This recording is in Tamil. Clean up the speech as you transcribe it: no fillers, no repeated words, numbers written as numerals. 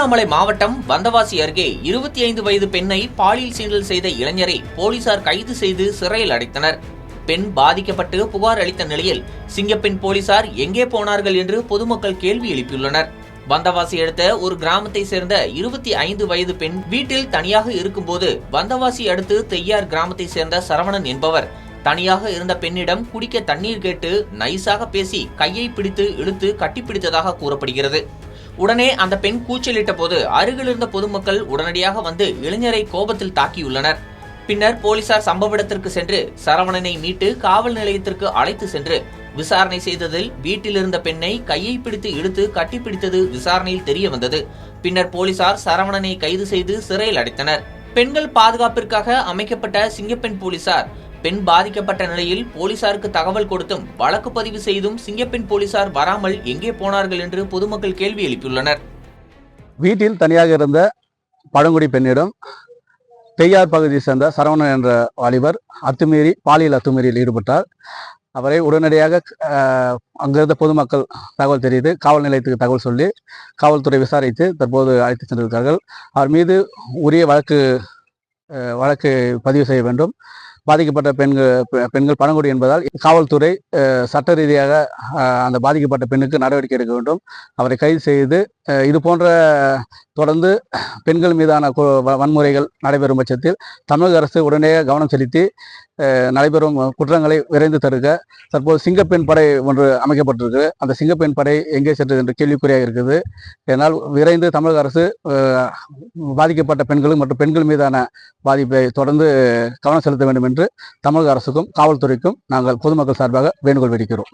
திருவண்ணாமலை மாவட்டம் வந்தவாசி அருகே 25 வயது பெண்ணை பாலியல் சீண்டல் செய்த இளைஞரை போலீசார் கைது செய்து சிறையில் அடைத்தனர். பெண் பாதிக்கப்பட்டு புகார் அளித்த நிலையில் சிங்கப்பெண் போலீசார் எங்கே போனார்கள் என்று பொதுமக்கள் கேள்வி எழுப்பியுள்ளனர். வந்தவாசி அடுத்த ஒரு கிராமத்தை சேர்ந்த 25 வயது பெண் வீட்டில் தனியாக இருக்கும்போது வந்தவாசி அடுத்து தெய்யார் கிராமத்தை சேர்ந்த சரவணன் என்பவர் தனியாக இருந்த பெண்ணிடம் குடிக்க தண்ணீர் கேட்டு நைசாக பேசி கையை பிடித்து இழுத்து கட்டிப்பிடித்ததாக கூறப்படுகிறது. உடனே அந்த பெண் கூச்சலிட்ட போது அருகில் இருந்த பொதுமக்கள் உடனடியாக வந்து இளைஞரை கோபத்தில் தாக்கியுள்ளனர். பின்னர் போலீசார் சம்பவ இடத்திற்கு சென்று சரவணனை மீட்டு காவல் நிலையத்திற்கு அழைத்து சென்று விசாரணை செய்ததில் வீட்டில் இருந்த பெண்ணை கையை பிடித்து இழுத்து கட்டிப்பிடித்தது விசாரணையில் தெரிய வந்தது. பின்னர் போலீசார் சரவணனை கைது செய்து சிறையில் அடைத்தனர். பெண்கள் பாதுகாப்பிற்காக அமைக்கப்பட்ட சிங்கப்பெண் போலீசார் பெண் பாதிக்கப்பட்ட நிலையில் போலீசாருக்கு தகவல் கொடுத்தும் வழக்கு பதிவு செய்தும் சிங்கப்பெண் போலீசார் வராமல் எங்கே போனார்கள் என்று பொதுமக்கள் கேள்வி எழுப்பியுள்ளனர். வீட்டில் தனியாக இருந்த பழங்குடி பெண்ணிடம் தெய்யார் பகுதியை சேர்ந்த சரவணன் என்ற வாலிபர் பாலியல் அத்துமீறியில் ஈடுபட்டார். அவரை உடனடியாக அங்கிருந்த பொதுமக்கள் தகவல் தெரிவித்து காவல் நிலையத்துக்கு தகவல் சொல்லி காவல்துறை விசாரித்து தற்போது அழைத்து சென்றிருக்கிறார்கள். அவர் மீது உரிய வழக்கு பதிவு செய்ய வேண்டும். பாதிக்கப்பட்ட பெண்கள் பழங்குடி என்பதால் காவல்துறை சட்ட ரீதியாக அந்த பாதிக்கப்பட்ட பெண்ணுக்கு நடவடிக்கை எடுக்க வேண்டும். அவரை கைது செய்து இது போன்ற தொடர்ந்து பெண்கள் மீதான வன்முறைகள் நடைபெறும் பட்சத்தில் தமிழக அரசு உடனே கவனம் செலுத்தி நடைபெறும் குற்றங்களை விரைந்து தடுக்க தற்போது சிங்கப்பெண் படை ஒன்று அமைக்கப்பட்டிருக்கு. அந்த சிங்கப்பெண் படை எங்கே சென்றது என்று கேள்விக்குறியாக இருக்குது. இதனால் விரைந்து தமிழக அரசு பாதிக்கப்பட்ட பெண்களும் மற்றும் பெண்கள் மீதான பாதிப்பை தொடர்ந்து கவனம் செலுத்த வேண்டும் என்று தமிழக அரசுக்கும் காவல்துறைக்கும் நாங்கள் பொதுமக்கள் சார்பாக வேண்டுகோள் விடுக்கிறோம்.